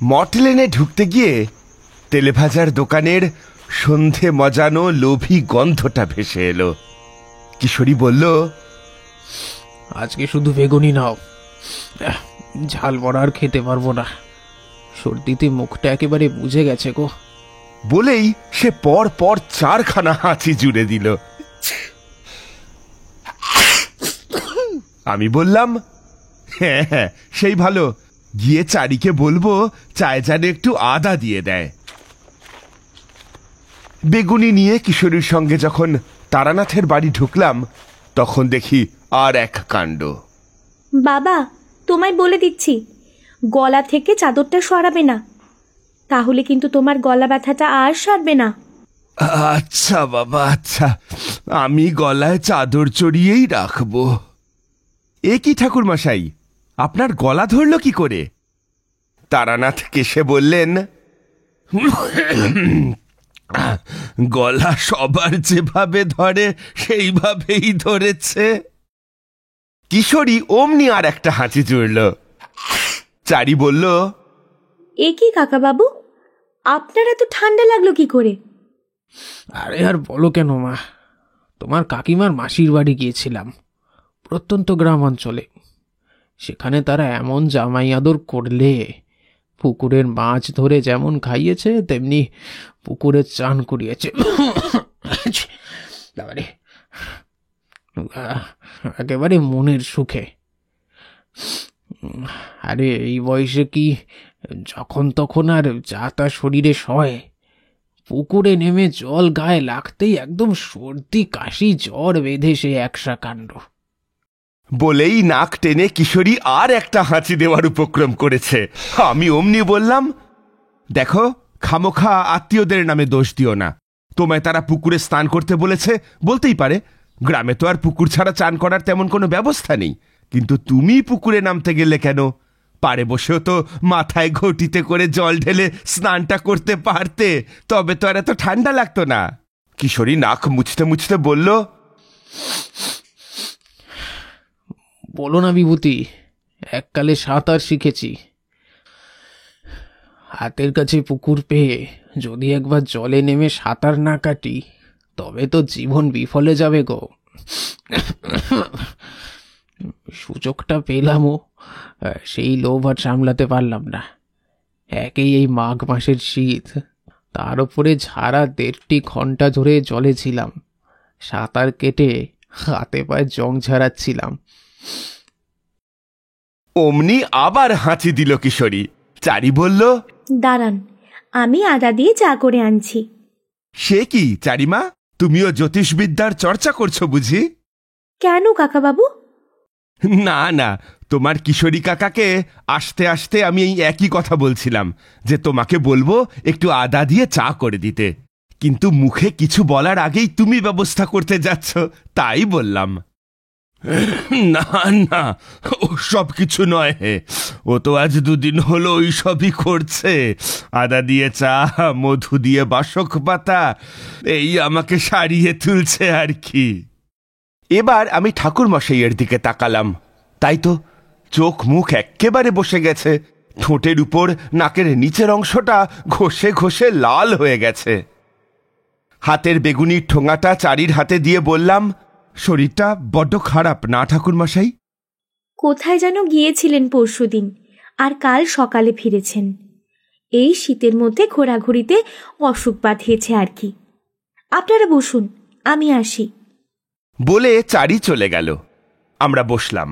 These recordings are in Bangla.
মটলেনে ঢুকতে গিয়ে তেলেভাজার দোকানের সন্ধে মজানো লোভী গন্ধটা ভেসে এলো। কিশোরী বলল, আজকে শুধু বেগুনি নাও, ঝাল বড়া আর খেতে পারবো না, সর্দিতে মুখটা একেবারে বুঝে গেছে গো। বলেই সে পর পর 4খানা হাঁচি জুড়ে দিল। আমি বললাম, হ্যাঁ হ্যাঁ সেই ভালো, গিয়ে চারিকে বলবো চায়ে যেন একটু আদা দিয়ে দেয়। বেগুনি নিয়ে কিশোরীর সঙ্গে যখন তারানাথের বাড়ি ঢুকলাম তখন দেখি আর এক কাণ্ড। বাবা, তোমায় বলে দিচ্ছি, গলা থেকে চাদরটা সরাবে না, তাহলে কিন্তু তোমার গলা ব্যথাটা আর সারবে না। আচ্ছা বাবা, আচ্ছা, আমি গলায় চাদর চড়িয়েই রাখবো। এ কি ঠাকুর মশাই, আপনার গলা ধরল কি করে? তারানাথ কেশে বললেন, গলা সবার যেভাবে ধরে সেইভাবেই ধরেছে। কিশোরী অমনি আর একটা হাঁচি জুড়ল। চারি বলল, এ কি কাকা বাবু, আপনার এত ঠান্ডা লাগলো কি করে? আরে আর বলো কেন মা, তোমার কাকিমার মাসির বাড়ি গিয়েছিলাম, প্রত্যন্ত গ্রাম অঞ্চলে। সেখানে তারা এমন জামাই আদর করলে, পুকুরের মাছ ধরে যেমন খাইয়েছে তেমনি পুকুরে চান করিয়েছে। একেবারে মনের সুখে। আরে এই বয়সে কি যখন তখন আর যা তা শরীরে সয়? পুকুরে নেমে জল গায়ে লাগতেই একদম সর্দি কাশি জ্বর বেঁধে সে একসা কাণ্ড। বলেই নাক টেনে কিশোরী আর একটা হাঁচি দেওয়ার উপক্রম করেছে। আমি অমনি বললাম, দেখো, খামোখা আত্মীয়দের নামে দোষ দিও না। তোমায় তারা পুকুরে স্নান করতে বলেছে, বলতেই পারে, গ্রামে তো আর পুকুর ছাড়া চান করার তেমন কোনো ব্যবস্থা নেই। কিন্তু তুমি পুকুরে নামতে গেলে কেন? পাড়ে বসেও তো মাথায় ঘটিতে করে জল ঢেলে স্নানটা করতে পারতে, তবে তো আর এত ঠান্ডা লাগতো না। কিশোরী নাক মুছতে মুছতে বলল, বলো না বিভূতি, এককালে সাঁতার শিখেছি। হাতের কাছে পুকুর পেয়ে যদি একবার জলে নেমে সাঁতার না কাটি তবে তো জীবন বিফলে যাবে গো। সুযোগটা পেলামও, সেই লোভ আর সামলাতে পারলাম না। একেই এই মাঘ মাসের শীত, তার উপরে ঝাড়া 1.5 ঘন্টা ধরে জলে ছিলাম, সাঁতার কেটে হাতে পায়ে জং ঝাড়াচ্ছিলাম। অমনি আবার হাঁচি দিল কিশোরী। চারি বলল, দাঁড়ান, আমি আদা দিয়ে চা করে আনছি। সে কি চারিমা, তুমিও জ্যোতিষবিদ্যার চর্চা করছো বুঝি? কেন কাকা বাবু? না না, তোমার কিশোরী কাকাকে আসতে আসতে আমি এই একই কথা বলছিলাম, যে তোমাকে বলবো একটু আদা দিয়ে চা করে দিতে, কিন্তু মুখে কিছু বলার আগেই তুমি ব্যবস্থা করতে যাচ্ছ, তাই বললাম। না না, ও সব কিছু নয়, ও তো আজ 2 দিন হলো ওই সবই করছে। আদা দিয়ে চা, মধু দিয়ে বাসক পাতা, এই আমাকে সারিয়ে তুলছে আর কি। এবার আমি ঠাকুর মশাইয়ের দিকে তাকালাম, তাই তো চোখ মুখ এক্কেবারে বসে গেছে, ঠোঁটের উপর নাকের নিচের অংশটা ঘষে ঘষে লাল হয়ে গেছে। হাতের বেগুনির ঠোঙাটা চারির হাতে দিয়ে বললাম, শরীরটা বড্ড খারাপ না ঠাকুর মশাই? কোথায় যেন গিয়েছিলেন পরশুদিন, আর কাল সকালে ফিরেছেন। এই শীতের মধ্যে ঘোরাঘুরিতে অসুখ বাঁধিয়েছে আর কি। আপনারা বসুন, আমি আসি। বলে চারি চলে গেল। আমরা বসলাম।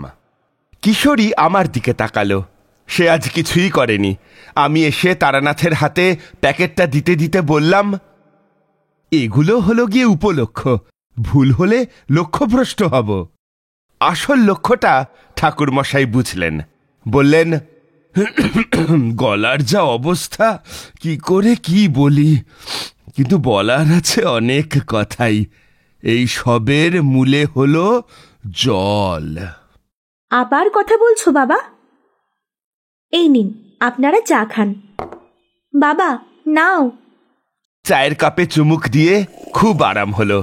কিশোরী আমার দিকে তাকালো। সে আজ কিছুই করেনি। আমি এসে তারানাথের হাতে প্যাকেটটা দিতে দিতে বললাম, এগুলো হলো গিয়ে উপলক্ষ, ভুল হলে লক্ষ্যভ্রষ্ট হব। আসল লক্ষ্যটা ঠাকুরমশাই বুঝলেন। বললেন, গলার যা অবস্থা, কি করে কি বলি, কিন্তু বলার আছে অনেক কথাই। এই সবের মূলে হলো জল। আবার কথা বলছো বাবা? এই নিন, আপনারা চা খান। বাবা নাও। চায়ের কাপে চুমুক দিয়ে খুব আরাম হলো।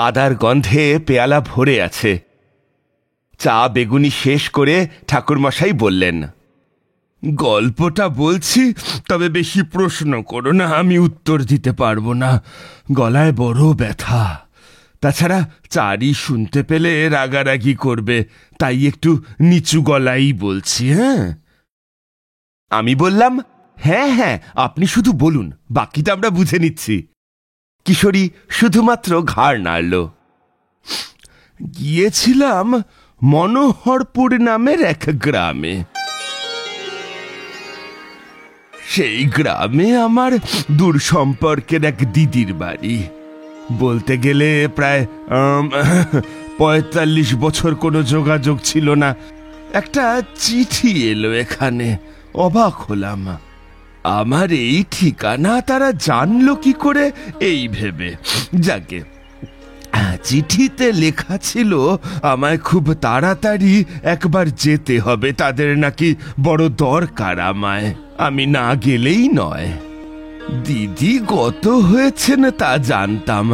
আদার গন্ধে পেয়ালা ভরে আছে। চা বেগুনি শেষ করে ঠাকুরমশাই বললেন, গল্পটা বলছি, তবে বেশি প্রশ্ন করো না, আমি উত্তর দিতে পারবো না। গলায় বড় ব্যথা। তাছাড়া চারি শুনতে পেলে রাগারাগি করবে, তাই একটু নিচু গলাই বলছি। হ্যাঁ, আমি বললাম, হ্যাঁ হ্যাঁ, আপনি শুধু বলুন, বাকিটা আমরা বুঝে নিচ্ছি। কিশোরী শুধুমাত্র ঘাড় নাড়ল। গিয়েছিলাম মনোহরপুর নামের এক গ্রামে। সেই গ্রামে আমার দূর সম্পর্কের এক দিদির বাড়ি। বলতে গেলে প্রায় ৪৫ বছর কোনো যোগাযোগ ছিল না। একটা চিঠি এলো এখানে, অবাক হলাম। আমার এই ঠিকানা তারা জানলো কি করে, এই ভেবে। যাকে চিঠিতে লেখা ছিল আমায় খুব তাড়াতাড়ি একবার যেতে হবে, তাদের নাকি বড় দরকার আমায়, আমি না গেলেই নয়। দিদি গত হয়েছেন তা জানতাম,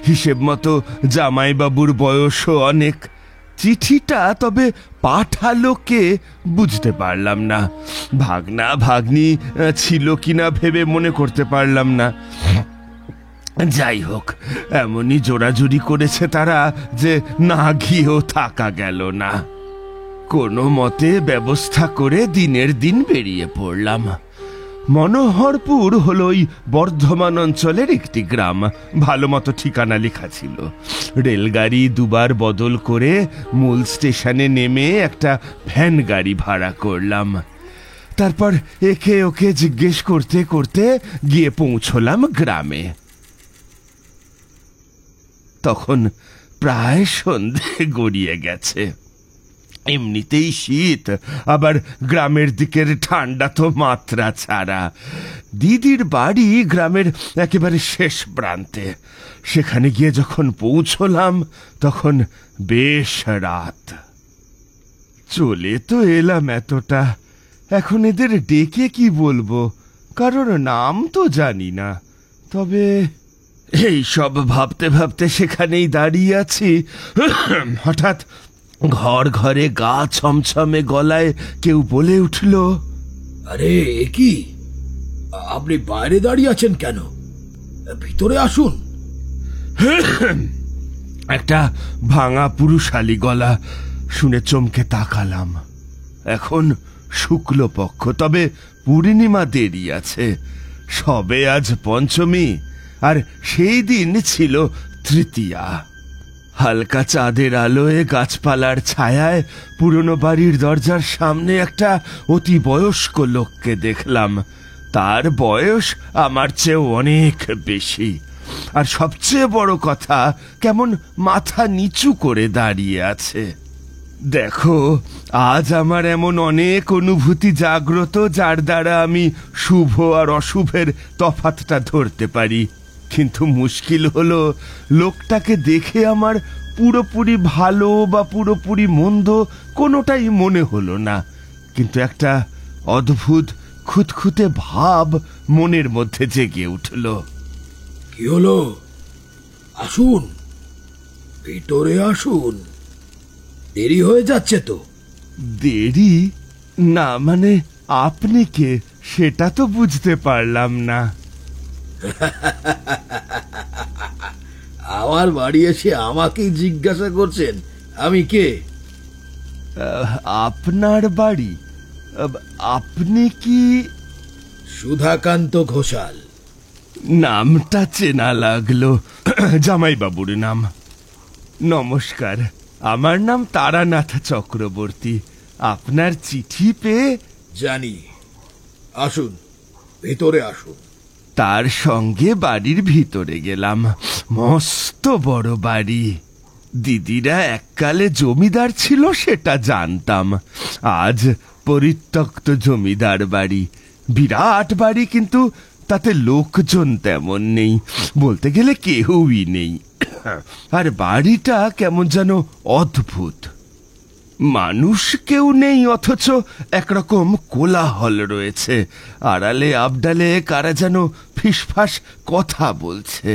হিসেব মতো জামাইবাবুর বয়সও অনেক। চিঠিটা তবে পাঠালো কে বুঝতে পারলাম না। ভাগনা ভাগ্নি ছিল কিনা ভেবে মনে করতে পারলাম না। যাই হোক, এমনই জোরাজুরি করেছে তারা যে না গিয়েও থাকা গেল না। কোনো মতে ব্যবস্থা করে দিনের দিন বেরিয়ে পড়লাম। মনোহরপুর হলো ওই বর্ধমান অঞ্চলের একটি গ্রাম। ভালো মতো ঠিকানা লেখা ছিল। রেলগাড়ি দুবার বদল করে মূল স্টেশনে নেমে একটা ভ্যান গাড়ি ভাড়া করলাম। তারপর একে ওকে জিজ্ঞেস করতে করতে গিয়ে পৌঁছলাম গ্রামে। তখন প্রায় সন্ধে গড়িয়ে গেছে। এমনিতেই শীত, আবার গ্রামের দিকের ঠান্ডা তো মাত্রা ছাড়া। দিদির বাড়ি গ্রামের একেবারে শেষ প্রান্তে। সেখানে গিয়ে যখন পৌঁছলাম তখন বেশ রাত। চলে তো এলাম এতটা, এখন এদের ডেকে কি বলবো, কারোর নাম তো জানি না। তবে এই সব ভাবতে ভাবতে সেখানেই দাঁড়িয়ে আছি, হঠাৎ ঘর ঘরে গা ছমছমে গলায় কেউ বলে উঠল, আরে এ কি, আপনি বাইরে দাঁড়িয়ে আছেন কেন? ভিতরে আসুন। একটা ভাঙা পুরুষালী গলা শুনে চমকে তাকালাম। এখন শুক্লপক্ষ, তবে পূর্ণিমা দেরি আছে। সবে আজ পঞ্চমী, আর সেই দিন ছিল তৃতীয়া। হালকা চাঁদের আলোয় গাছপালার ছায়ায় পুরনো বাড়ির দরজার সামনে একটা অতি বয়স্ক লোককে দেখলাম। তার বয়স আমার চেয়েও অনেক বেশি, আর সবচেয়ে বড় কথা, কেমন মাথা নিচু করে দাঁড়িয়ে আছে। দেখো, আজ আমার এমন অনেক অনুভূতি জাগ্রত যার দ্বারা আমি শুভ আর অশুভের তফাৎটা ধরতে পারি। কিন্তু মুশকিল হলো, লোকটাকে দেখে আমার পুরোপুরি ভালো বা পুরোপুরি মন্দ কোনোটাই মনে হলো না। কিন্তু একটা অদ্ভুত খুঁতখুঁতে ভাব মনের মধ্যে জেগে উঠল। কি হলো? আসুন, ভিতরে আসুন, দেরি হয়ে যাচ্ছে তো। দেরি না মানে আপনি কে সেটা তো বুঝতে পারলাম না। আমার বাড়ি এসে আমাকেই জিজ্ঞাসা করছেন আমি কে? আপনার বাড়ি? আপনি কি? সুধাকান্ত ঘোষাল। নামটা চেনা লাগলো, জামাইবাবুর নাম। নমস্কার, আমার নাম তারানাথ চক্রবর্তী। আপনার চিঠি পেয়ে। জানি, আসুন, ভিতরে আসুন। তার সঙ্গে বাড়ির ভিতরে গেলাম। মস্ত বড় বাড়ি। দিদিরা এককালে জমিদার ছিল সেটা জানতাম। আজ পরিত্যক্ত জমিদার বাড়ি। বিরাট বাড়ি, কিন্তু তাতে লোকজন তেমন নেই, বলতে গেলে কেউই নেই। আর বাড়িটা কেমন যেন অদ্ভুত। মানুষ কেউ নেই, অথচ একরকম কোলাহল রয়েছে। আড়ালে আবডালে কারা যেন ফিসফাস কথা বলছে।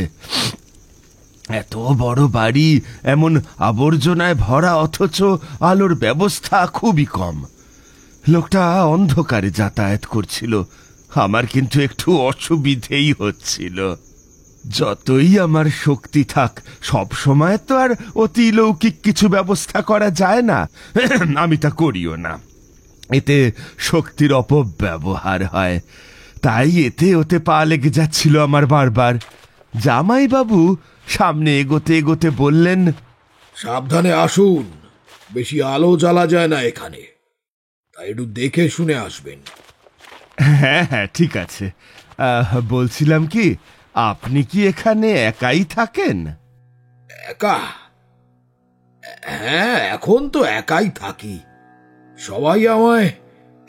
এত বড় বাড়ি, এমন আবর্জনায় ভরা, অথচ আলোর ব্যবস্থা খুবই কম। লোকটা অন্ধকারে যাতায়াত করছিল, আমার কিন্তু একটু অসুবিধেই হচ্ছিল। যতই আমার শক্তি থাক, সব সময় তো আর অতিলৌকিক কিছু ব্যবস্থা করা যায় না। আমি তা করিও না, এতে শক্তির অপব্যবহার হয়। তাই এতে ওতে পা লেগে যাচ্ছিল আমার বারবার। জামাইবাবু সামনে এগোতে এগোতে বললেন, সাবধানে আসুন, বেশি আলো জ্বালা যায় না এখানে, তাই একটু দেখে শুনে আসবেন। হ্যাঁ হ্যাঁ, ঠিক আছে। বলছিলাম কি, আপনি কি এখানে একাই থাকেন? একা? হ্যাঁ, এখন তো একাই থাকি। সবাই আমায়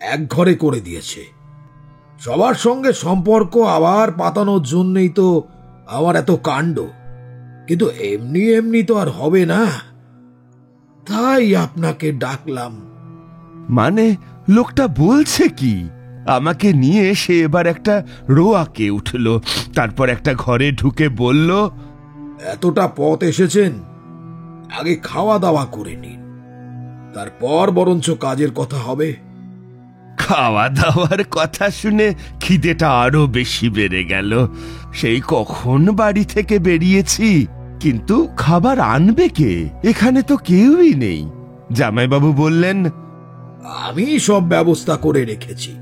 এক ঘরে করে দিয়েছে। সবার সঙ্গে সম্পর্ক আবার পাতানোর জন্যই তো আমার এত কাণ্ড। কিন্তু এমনি এমনি তো আর হবে না, তাই আপনাকে ডাকলাম। মানে লোকটা বলছে কি? আমাকে নিয়ে সে এবার একটা রোয়াকে উঠল, তারপর একটা ঘরে ঢুকে বলল, এতটা পথ এসেছেন, আগে খাওয়া দাওয়া করে নিন, তারপর বরঞ্চ কাজের কথা হবে। খাওয়া দাওয়ার কথা শুনে খিদেটা আরো বেশি বেড়ে গেল। সেই কখন বাড়ি থেকে বেরিয়েছি, কিন্তু খাবার আনবে কে? এখানে তো কেউই নেই। জামাইবাবু বললেন, আমি সব ব্যবস্থা করে রেখেছি।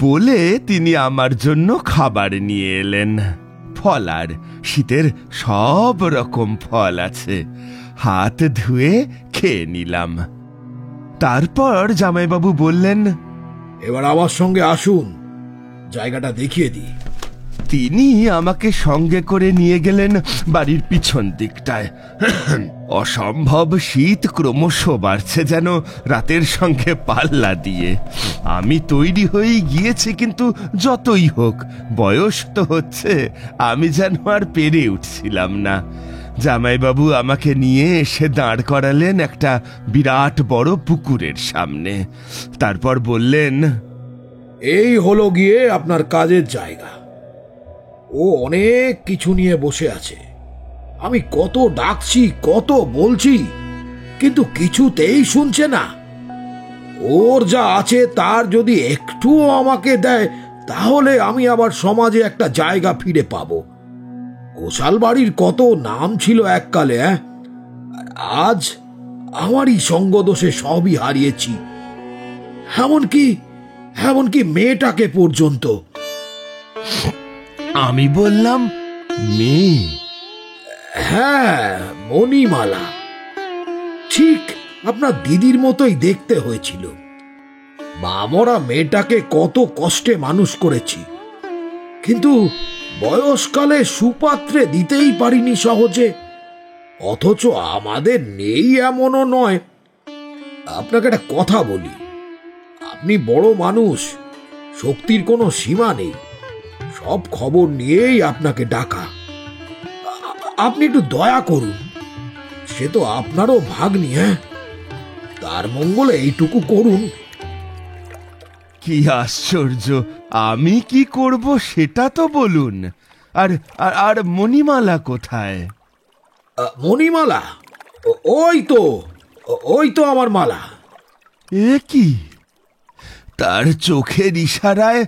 বলে তিনি আমার জন্য খাবার নিয়ে এলেন। ফলার, শীতের সব রকম ফল আছে। হাত ধুয়ে খেয়ে নিলাম। তারপর জামাইবাবু বললেন, এবার আমার সঙ্গে আসুন, জায়গাটা দেখিয়ে দিই। তিনি আমাকে সঙ্গে করে নিয়ে গেলেন বাড়ির পিছন দিকটায়। অসম্ভব শীত ক্রমশ বাড়ছে, যেন রাতের সঙ্গে পাল্লা দিয়ে। আমি তৈরি হয়েই গিয়েছি, কিন্তু যতই হোক বয়স তো হচ্ছে, আমি যেন আর পেরে উঠছিলাম না। জামাইবাবু আমাকে নিয়ে এসে দাঁড় করালেন একটা বিরাট বড় পুকুরের সামনে। তারপর বললেন, এই হলো গিয়ে আপনার কাজের জায়গা। ও অনেক কিছু নিয়ে বসে আছে। আমি কত ডাকছি, কত বলছি, কিন্তু কিছুতেই শুনছে না। ওর যা আছে তার যদি একটুও আমাকে দেয়, তাহলে আমি আবার সমাজে একটা জায়গা ফিরে পাবো। গোসাল বাড়ির কত নাম ছিল এককালে, আর আজ আমারই সঙ্গদোষে সবই হারিয়েছি, এমনকি মেয়েটাকে পর্যন্ত। আমি বললাম, মেয়ে? হ্যাঁ, মণিমালা। ঠিক আপনার দিদির মতোই দেখতে হয়েছিল। মামরা মেয়েটাকে কত কষ্টে মানুষ করেছি, কিন্তু বয়সকালে সুপাত্রে দিতেই পারিনি সহজে। অথচ আমাদের নেই এমনও নয়। আপনাকে একটা কথা বলি, আপনি বড় মানুষ, শক্তির কোনো সীমা নেই। সব খবর নিয়েই আপনাকে ডাকা। আপনি একটু দয়া করুন, সে তো আপনারও ভাগ্নি। হ্যাঁ, তার মঙ্গলে এইটুকু করুন। কি আশ্চর্য! আমি কি করব সেটা তো বলুন। আর আর মণিমালা কোথায়? মণিমালা? ওই তো আমার মালা। এ কি? তার চোখের ইশারায়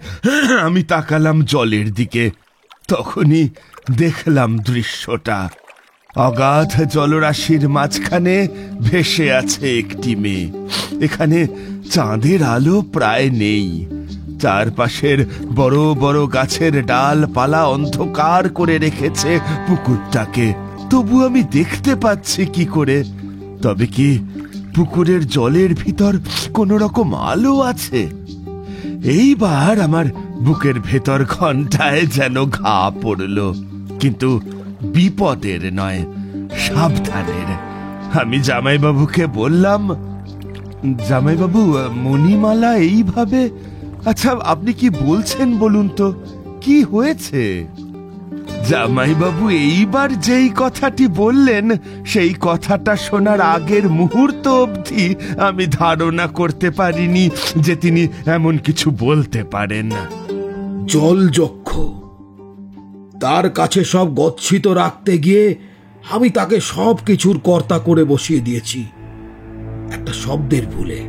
আমি তাকালাম জলের দিকে। তখনই দেখলাম দৃশ্যটা। অগাধ জলরাশির মাঝখানে ভেসে আছে একটি মেয়ে। এখানে চাঁদের আলো প্রায় নেই। চারপাশের বড় বড় গাছের ডালপালা অন্ধকার করে রেখেছে পুকুরটাকে। তবু আমি দেখতে পাচ্ছি কি করে? তবে কি পুকুরের জলের ভিতর কোনো রকম আলো আছে? এইবার আমার বুকের ভেতর ঘন্টায় যেন ঘা পড়ল, কিন্তু বিপদের নয়, সাবধানের। আমি জামাইবাবুকে বললাম, জামাইবাবু, মণিমালা এইভাবে? আচ্ছা, আপনি কি বলছেন বলুন তো, কি হয়েছে? জামাইবাবু এইবার যেই কথাটি বললেন, সেই কথাটা শোনার আগের মুহূর্ত অবধি আমি ধারণা করতে পারিনি যে তিনি এমন কিছু বলতে পারেন। জলযক্ষ। তার কাছে সব গচ্ছিত রাখতে গিয়ে আমি তাকে সব কিছুর কর্তা করে বসিয়ে দিয়েছি একটা শব্দের ভুলে।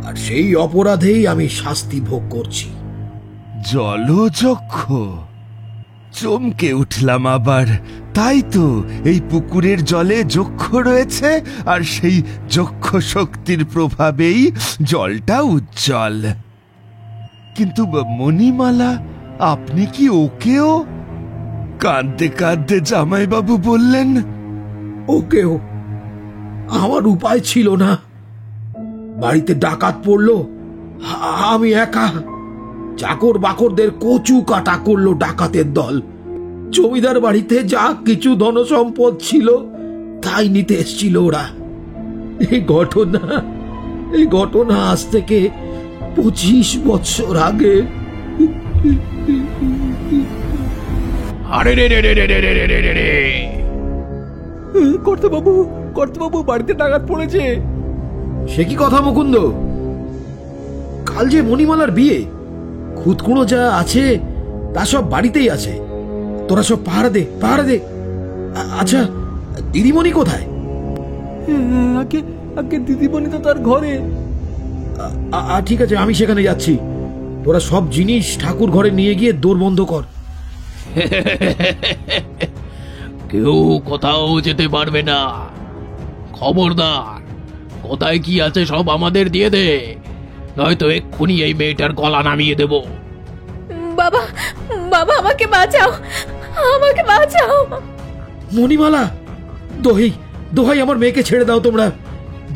আর সেই অপরাধেই আমি শাস্তি ভোগ করছি। জলযক্ষ, চমকে উঠলাম আবার। তাই তো, এই পুকুরের জলে যক্ষ রয়েছে, আর সেই যক্ষ শক্তির প্রভাবেই জলটা উজ্জ্বল। কিন্তু মণিমালা, আপনি কি ওকেও? কাঁদতে কাঁদতে জামাইবাবু বললেন, ওকেও? আমার উপায় ছিল না। বাড়িতে ডাকাত পড়লো, আমি একা। চাকর বাকরদের কচু কাটা করলো ডাকাতের দল। জমিদার বাড়িতে যা কিছু ধন সম্পদ ছিল তাই নিতে এসছিল ওরা। এই ঘটনা আজ থেকে 25 বছর আগে। আরে রে রে রে রে রে রে রে রে, কর্তাবাবু বাড়িতে ডাকাত পড়েছে। সে কি কথা মুকুন্দ? কাল যে মণিমালার বিয়ে, খুদকুঁড়ো যা আছে তা সব বাড়িতেই আছে। তোরা সব পাহারা দে। আচ্ছা, দিদিমণি কোথায়? আগে দিদিমণি তো তার ঘরে। ঠিক আছে, আমি সেখানে যাচ্ছি। তোরা সব জিনিস ঠাকুর ঘরে নিয়ে গিয়ে দোর বন্ধ কর। কেউ কোথাও যেতে পারবে না। খবরদার, কোথায় কি আছে সব আমাদের দিয়ে দে, নয়তো এক্ষুনি এই মেয়েটার গলা নামিয়ে দেব। বাবা, বাবা, আমাকে বাঁচাও, আমাকে বাঁচাও। মণিমালা, দোহাই আমার মেয়েকে ছেড়ে দাও। তোমরা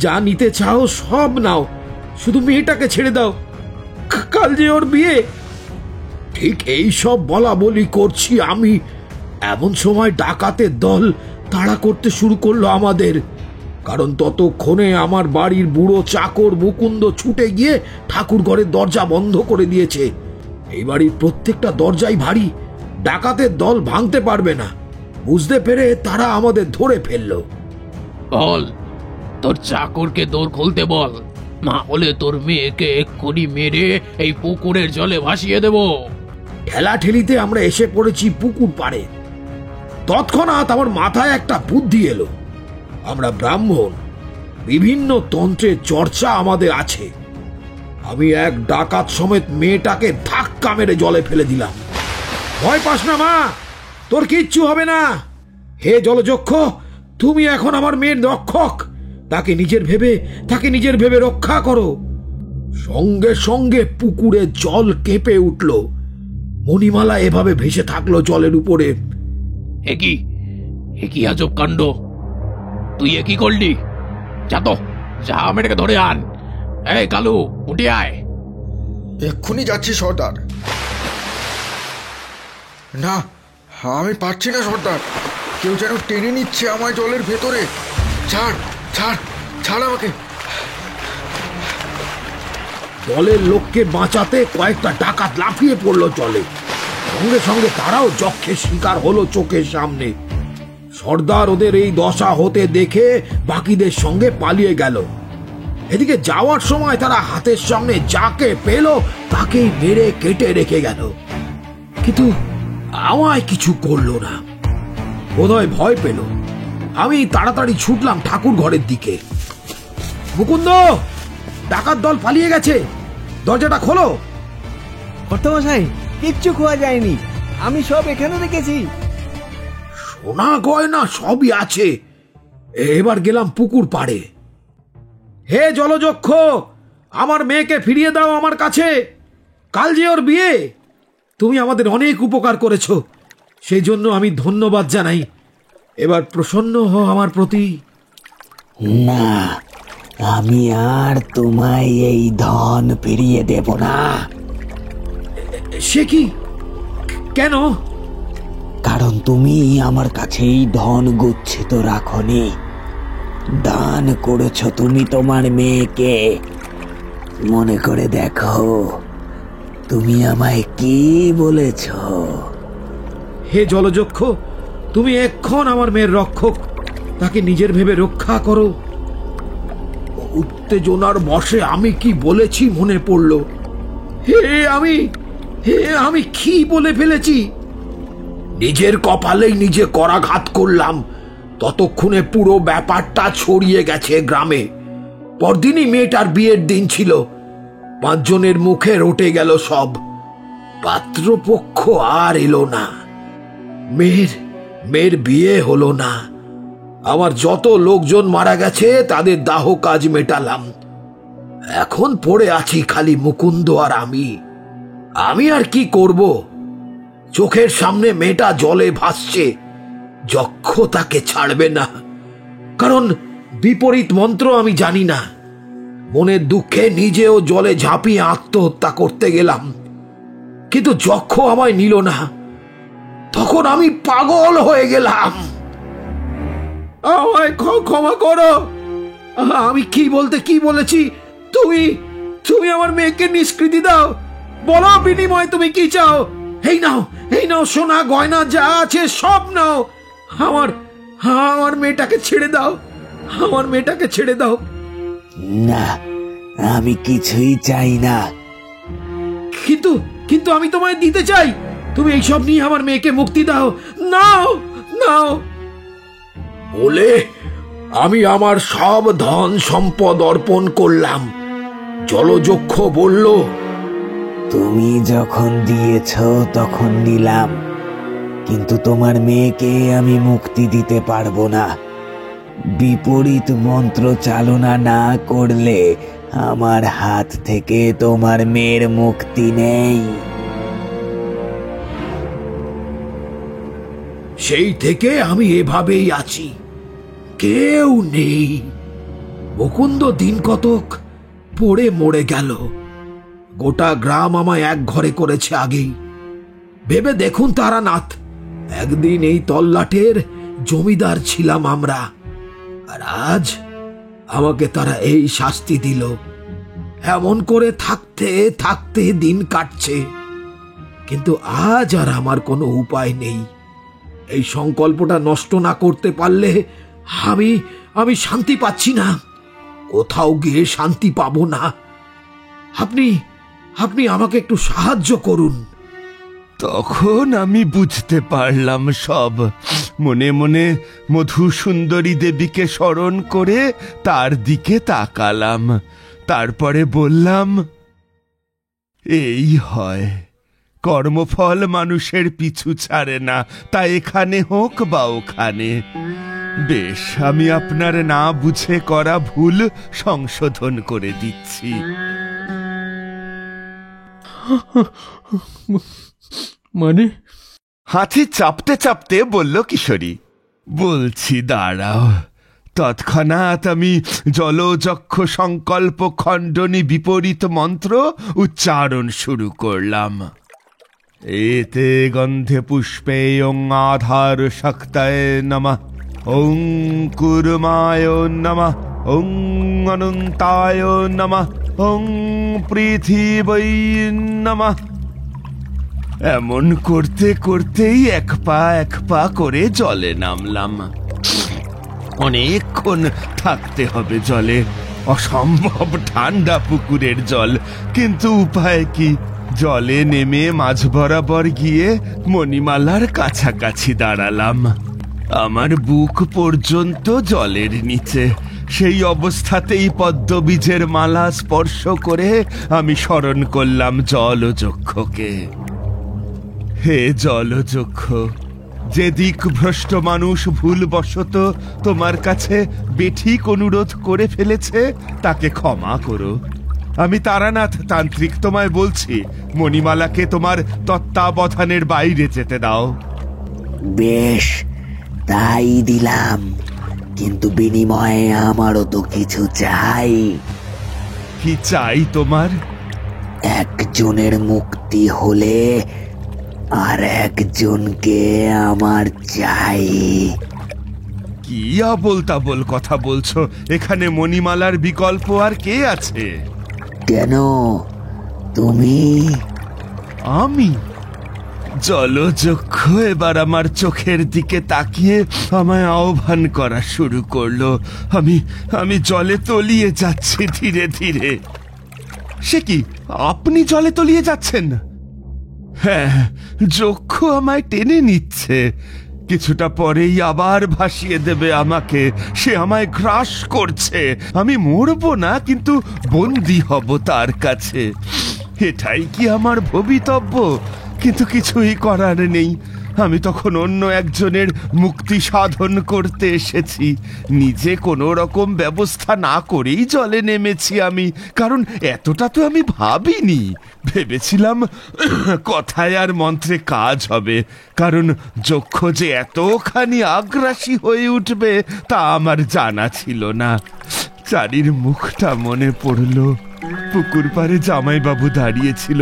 যা নিতে চাও সব নাও, শুধু মেয়েটাকে ছেড়ে দাও। কাল যে ওর বিয়ে। ঠিক এই সব বলা বলি করছি আমি, এমন সময় ডাকাতের দল তাড়া করতে শুরু করলো আমাদের। কারণ ততক্ষণে আমার বাড়ির বুড়ো চাকর মুকুন্দ ছুটে গিয়ে ঠাকুর ঘরের দরজা বন্ধ করে দিয়েছে। এই বাড়ির প্রত্যেকটা দরজাই ভারী, ডাকাতের দল ভাঙতে পারবে না। বুঝতে পেরে তারা আমাদের ধরে ফেললো। বল, তোর চাকরকে দোর খুলতে বল, না হলে তোর মেয়েকে এক্ষুনি মেরে এই পুকুরের জলে ভাসিয়ে দেব। ঠেলাঠেলিতে আমরা এসে পড়েছি পুকুর পাড়ে। তৎক্ষণাৎ আমার মাথায় একটা বুদ্ধি এলো। আমরা ব্রাহ্মণ, বিভিন্ন তন্ত্রের চর্চা আমাদের আছে। আমি এক ডাকাত সমেত মেয়েটাকে ধাক্কা মেরে জলে ফেলে দিলাম। ভয় পাস না মা, তোর কিচ্ছু হবে না। হে জলযক্ষ, তুমি এখন আমার মেয়ের রক্ষক। তাকে নিজের ভেবে রক্ষা করো। সঙ্গে সঙ্গে পুকুরে জল কেঁপে উঠল। মণিমালা এভাবে ভেসে থাকলো জলের উপরে। একই আজব কাণ্ড! তুই একই করলি? যা মেয়েটাকে ধরে আন। এই কালু, উঠে আয়। এক্ষুনি যাচ্ছি সর্দার। না, আমি পারছি না সর্দার, কেউ যেন টেনে নিচ্ছে আমায় জলের ভেতরে। ছাড় আমাকে। দলের লোককে বাঁচাতে কয়েকটা ডাকাত লাফিয়ে পড়লো জলে। সঙ্গে সঙ্গে তারাও যক্ষের শিকার হলো চোখের সামনে। সর্দার ওদের এই দশা হতে দেখে বাকিদের সঙ্গে পালিয়ে গেল। এদিকে যাওয়ার সময় তারা হাতের সামনে যাকে পেল তাকেই মেরে কেটে রেখে গেল, কিন্তু আমায় কিছু করলো না। বোধহয় ভয় পেল। আমি তাড়াতাড়ি ছুটলাম ঠাকুর ঘরের দিকে। মুকুন্দ, ডাকাত দল পালিয়ে গেছে, দরজাটা খোলো। কর্তামশাই, কিচ্ছু খোয়া যায়নি, আমি সব এখানে রেখেছি। সোনা গয়না সবই আছে। এবার গেলাম পুকুর পাড়ে। হে জলযক্ষ, আমার মেয়েকে ফিরিয়ে দাও আমার কাছে। কাল যে ওর বিয়ে, তুমি আমাদের অনেক উপকার করেছো, সেই জন্য আমি ধন্যবাদ জানাই। এবার প্রসন্ন হও আমার প্রতি। না, আমি আর তোমায় এই ধন ফিরিয়ে দেব না। সে কি? কেন? কারণ তুমি আমার কাছেই ধন গুচ্ছিত রাখনি, দান করেছ তুমি তোমার মেয়েকে। মনে করে দেখো, তুমি আমায় কি বলেছ? হে জলযক্ষ, তুমি এক্ষণ আমার মেয়ের রক্ষক, তাকে নিজের ভেবে রক্ষা করো। উত্তেজনার বশে আমি কি বলেছি মনে পড়ল। আমি কি বলে ফেলেছি? নিজের কপালেই নিজে করাঘাত করলাম। ততক্ষণে পুরো ব্যাপারটা ছড়িয়ে গেছে গ্রামে। পরদিনই মেয়েটার বিয়ের দিন ছিল। 5 জনের মুখে রটে গেল সব। পাত্রপক্ষ আর এলো না। মেয়ের বিয়ে হলো না। আমার যত লোকজন মারা গেছে তাদের দাহ কাজ মেটালাম। এখন পড়ে আছি খালি মুকুন্দ আর আমি আর কি করব? চোখের সামনে মেয়েটা জলে ভাসছে, যক্ষ তাকে ছাড়বে না। কারণ বিপরীত মন্ত্র আমি জানি না। মনের দুঃখে নিজেও জলে ঝাঁপিয়ে আত্মহত্যা করতে গেলাম, কিন্তু যক্ষ আমায় নিল না। তখন আমি পাগল হয়ে গেলাম। আমায় ক্ষমা করো। আমি কি বলেছি? তুমি আমার মেয়েকে নিষ্কৃতি দাও। বলো বিনিময়ে তুমি কি চাও? এই নাও সোনা গয়না যা আছে সব নাও। আমার মেয়েটাকে ছেড়ে দাও। আমার মেয়েটাকে ছেড়ে দাও। না, আমি কিছুই চাই না। কিন্তু আমি তোমায় দিতে চাই। তুমি এইসব নিয়ে আমার মেয়েকে মুক্তি দাও। নাও বলে আমি আমার সব ধন সম্পদ অর্পণ করলাম। জলযক্ষ বলল, তুমি যখন দিয়েছ তখন নিলাম, কিন্তু তোমার মেয়েকে আমি মুক্তি দিতে পারবো না। বিপরীত মন্ত্র চালনা না করলে আমার হাত থেকে তোমার মেয়ের মুক্তি নেই। সেই থেকে আমি এভাবেই আছি, কেউ নেই। মুকুন্দ দিন কতক পড়ে মরে গেল। গোটা গ্রাম আমায় এক ঘরে করেছে আগেই। ভেবে দেখুন তারানাথ, একদিন এই তল্লাটের জমিদার ছিলাম আমরা, আর আজ আমাকে তারা এই শাস্তি দিল। এমন করে থাকতে থাকতে দিন কাটছে, কিন্তু আজ আর আমার কোনো উপায় নেই। এই সংকল্পটা নষ্ট না করতে পারলে আমি শান্তি পাচ্ছি না। কোথাও গিয়ে শান্তি পাবো না। আপনি আমাকে একটু সাহায্য করুন। তখন আমি বুঝতে পারলাম সব। মনে মনে মধুসুন্দরী দেবীকে স্মরণ করে তার দিকে তাকালাম। তারপরে বললাম, এই হয়, কর্মফল মানুষের পিছু ছাড়ে না, তা এখানে হোক বা ওখানে। বেশ, আমি আপনার না বুঝে করা ভুল সংশোধন করে দিচ্ছি। মানে? হাতি চাপতে চাপতে বলল কিশোরী। বলছি, দাঁড়াও। তৎক্ষণাৎ আমি জলযক্ষ সংকল্প খণ্ডনী বিপরীত মন্ত্র উচ্চারণ শুরু করলাম। এতে গন্ধে পুষ্পে ওং আধার শক্তায় নমঃ, ওং কুর্মায় নমঃ, ওং অনন্তায় নমঃ, ওং পৃথিবী নমঃ। এমন করতে করতেই এক পা করে জলে নামলাম। অনেকক্ষণ থাকতে হবে জলে। অসম্ভব ঠান্ডা পুকুরের জল, কিন্তু উপায় কি? জলে নেমে মাঝ বরাবর গিয়ে মণিমালার কাছাকাছি দাঁড়ালাম। আমার বুক পর্যন্ত জলের নিচে। সেই অবস্থাতেই পদ্মবীজের মালা স্পর্শ করে আমি স্মরণ করলাম জলযক্ষকে। হে জলযক্ষ, যে দিক ভ্রষ্ট মানুষ ভুলবশত তোমার কাছে বেঠিক অনুরোধ করে ফেলেছে, তাকে ক্ষমা করো। আমি তারানাথ তান্ত্রিক তোমায় বলছি, মণিমালাকে তোমার তত্ত্বাবধানের বাইরে যেতে দাও। বেশ, তাই দিলাম, কিন্তু বিনিময়ে আমারও তো কিছু চাই। কি চাই তোমার? একজনের মুক্তি হলে আর একজনকে আমার চাই। কি আবোল তাবোল কথা বলছো? এখানে মণিমালার বিকল্প আর কে আছে? কেন, তুমি? আমি? জলযক্ষ এবার আমার চোখের দিকে তাকিয়ে আমায় আহ্বান করা শুরু করলো। আমি জলে তলিয়ে যাচ্ছি ধীরে ধীরে। সে কি, আপনি জলে তলিয়ে যাচ্ছেন? হ্যাঁ, যক্ষ আমায় টেনে নিচ্ছে। কিছুটা পরেই আবার ভাসিয়ে দেবে আমাকে। সে আমায় গ্রাস করছে। আমি মরবো না, কিন্তু বন্দী হব তার কাছে। এটাই কি আমার ভবিতব্য? কিন্তু কিছুই করার নেই। আমি তখন অন্য একজনের মুক্তি সাধন করতে এসেছি। নিজে কোনো রকম ব্যবস্থা না করেই জলে নেমেছি আমি, কারণ এতটা তো আমি ভাবিনি। ভেবেছিলাম কথায় আর মন্ত্রে কাজ হবে, কারণ যক্ষ যে এতখানি আগ্রাসী হয়ে উঠবে তা আমার জানা ছিল না। চারির মুখটা মনে পড়ল। পুকুর পাড়ে জামাইবাবু দাঁড়িয়েছিল।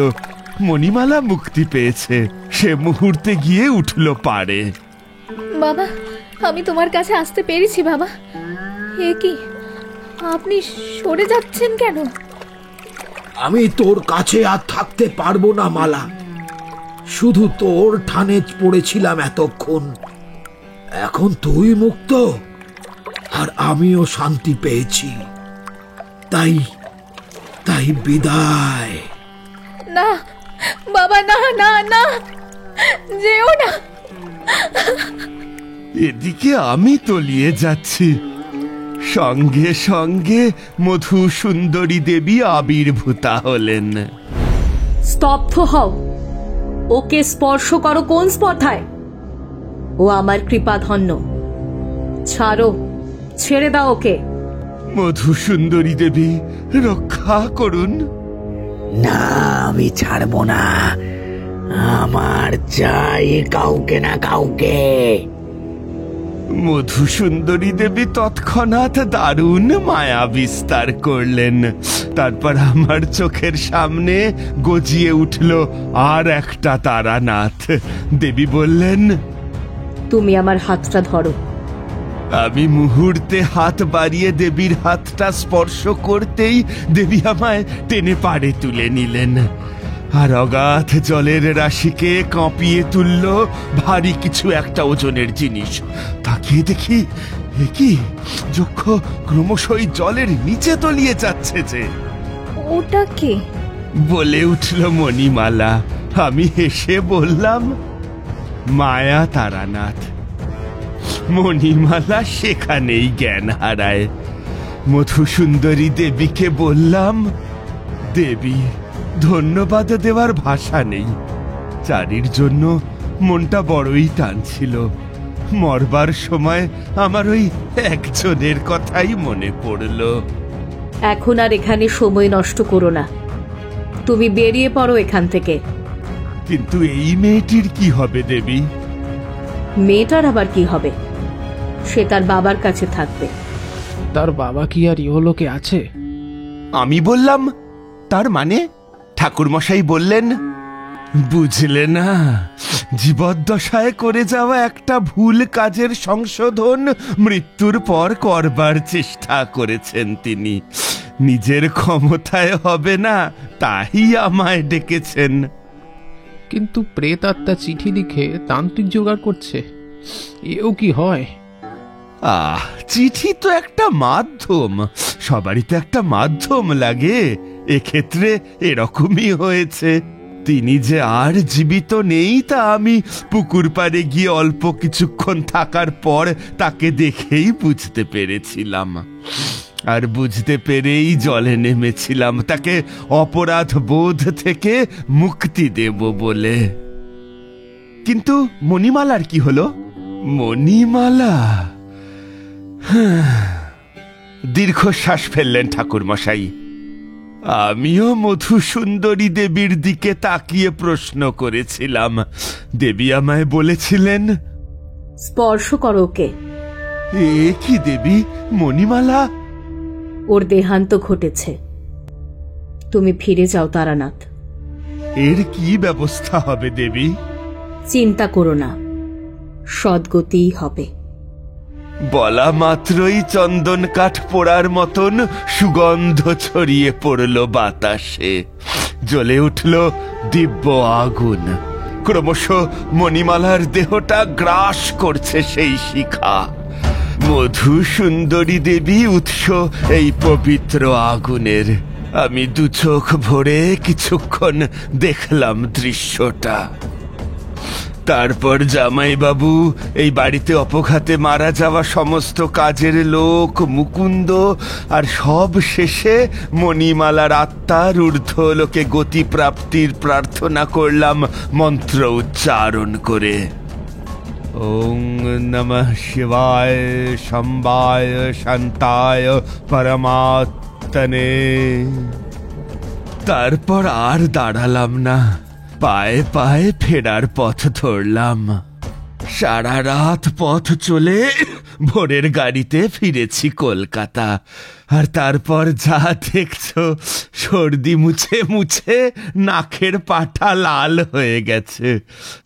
মণিমালা মুক্তি পেয়েছে। সে মুহূর্তে গিয়ে উঠল পাড়ে। বাবা, আমি তোমার কাছে আসতে পেরেছি বাবা। এ কি, আপনি সরে যাচ্ছেন কেন? আমি তোর কাছে আর থাকতে পারবো না মালা। শুধু তোর ঠানে পড়েছিলাম এতক্ষণ। এখন তুই মুক্ত, আর আমিও শান্তি পেয়েছি। তাই তাই বিদায়। না বাবা, না না না, যেও না। এদিকে আমি তলিয়ে যাচ্ছি। সঙ্গে সঙ্গে মধু সুন্দরী দেবী আবির্ভূতা হলেন। স্তব্ধ হও। ওকে স্পর্শ করো কোন স্পর্ধায়? ও আমার কৃপাধন্য। ছাড়ো, ছেড়ে দাও ওকে। মধু সুন্দরী দেবী, রক্ষা করুন। না, আমি ছাড়বো না। আমার চাই কাউকে না কাউকে। মধু সুন্দরী দেবী তৎক্ষণাৎ দারুণ মায়া বিস্তার করলেন। তারপর আমার চোখের সামনে গজিয়ে উঠল আর একটা তারানাথ। দেবী বললেন, তুমি আমার হাতটা ধরো। আমি মুহূর্তে হাত বাড়িয়ে দেবীর হাতটা স্পর্শ করতেই দেবী আমায় টেনে পাড়ে তুলে নিলেন। আর অগাধ জলের রাশিকে কাঁপিয়ে তুলল ভারী কিছু একটা ওজনের জিনিস। তাকিয়ে দেখি, এ কি, যক্ষ ক্রমশই জলের নিচে তলিয়ে যাচ্ছে যে। ওটা কে? বলে উঠল মণিমালা। আমি হেসে বললাম, মায়া তারানাথ। মণিমালা সেখানেই জ্ঞান হারায়। মধু সুন্দরী দেবীকে বললাম, দেবী, ধন্যবাদ দেওয়ার ভাষা নেই। চারির জন্য মনটা বড়ই টানছিল। মরবার সময় আমার ওই একজনের কথাই মনে পড়ল। এখন আর এখানে সময় নষ্ট করো না। তুমি বেরিয়ে পড়ো এখান থেকে। কিন্তু এই মেয়েটির কি হবে দেবী? মেয়েটার আবার কি হবে? সে তার বাবার কাছে থাকবে। তার বাবা কি আর ইহলোকে আছে? আমি বললাম, তার মানে? ঠাকুরমশাই বললেন, বুঝলে না, জীবদ্দশায় করে যাওয়া একটা ভুল কাজের সংশোধন মৃত্যুর পর করবার চেষ্টা করেছেন তিনি। নিজের ক্ষমতায় হবে না, তাই আমায় ডেকেছেন। কিন্তু প্রেতাত্মা চিঠি লিখে তান্ত্রিক জোগাড় করছে, এও কি হয়? চিঠি তো একটা মাধ্যম। সবারই তো একটা মাধ্যম লাগে। এক্ষেত্রে এরকমই হয়েছে। তিনি যে আর জীবিত নেই তা আমি পুকুর পাড়ে গিয়ে অল্প কিছুক্ষণ থাকার পর তাকে দেখেই বুঝতে পেরেছিলাম। আর বুঝতে পেরেই জলে নেমেছিলাম তাকে অপরাধ বোধ থেকে মুক্তি দেব বলে। কিন্তু মণিমালার কি হলো? মণিমালা দীর্ঘশ্বাস ফেললেন ঠাকুরমশাই। আমিও মধু সুন্দরী দেবীর দিকে তাকিয়ে প্রশ্ন করেছিলাম। দেবী আমায় বলেছিলেন, স্পর্শ করো ওকে। এ কি দেবী? মণিমালা? ওর দেহান্ত ঘটেছে। তুমি ফিরে যাও তারানাথ। এর কি ব্যবস্থা হবে দেবী? চিন্তা করো না, সদ্গতিই হবে। বলা মাত্রই চন্দন কাঠ পোড়ার মতন সুগন্ধ ছড়িয়ে পড়ল বাতাসে। জ্বলে উঠল দিব্য আগুন। ক্রমশ মণিমালার দেহটা গ্রাস করছে সেই শিখা। মধু সুন্দরী দেবী উৎস এই পবিত্র আগুনের। আমি দু চোখ ভরে কিছুক্ষণ দেখলাম দৃশ্যটা। তারপর জামাইবাবু, এই বাড়িতে অপঘাতে মারা যাওয়া সমস্ত কাজের লোক, মুকুন্দ, আর সব শেষে মণিমালার আত্মার ঊর্ধ্বলোকে গতি প্রাপ্তির প্রার্থনা করলাম মন্ত্র উচ্চারণ করে। ওং নমঃ শিবায় শম্বায় শান্তায় পরমাত্মনে। তারপর আর দাঁড়ালাম না, পায়ে পায়ে ফেরার পথ ধরলাম। সারা রাত পথ চলে ভোরের গাড়িতে ফিরেছি কলকাতা। আর তারপর যা দেখছো, সর্দি মুছে মুছে নাকের পাটা লাল হয়ে গেছে।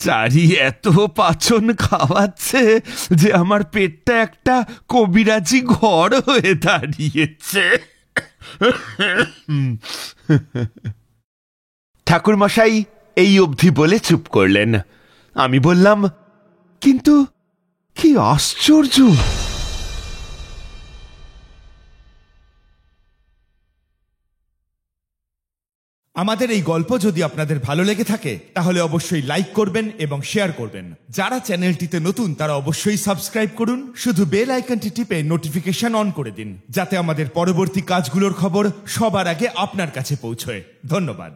চারি এত পাচন খাওয়াচ্ছে যে আমার পেটটা একটা কবিরাজি ঘর হয়ে দাঁড়িয়েছে। ঠাকুরমশাই এই অবধি বলে চুপ করলেন। আমি বললাম, কিন্তু কি আশ্চর্য! আমাদের এই গল্প যদি আপনাদের ভালো লেগে থাকে তাহলে অবশ্যই লাইক করবেন এবং শেয়ার করবেন। যারা চ্যানেলটিতে নতুন তারা অবশ্যই সাবস্ক্রাইব করুন। শুধু বেল আইকনটি টিপে নোটিফিকেশন অন করে দিন, যাতে আমাদের পরবর্তী কাজগুলোর খবর সবার আগে আপনার কাছে পৌঁছয়। ধন্যবাদ।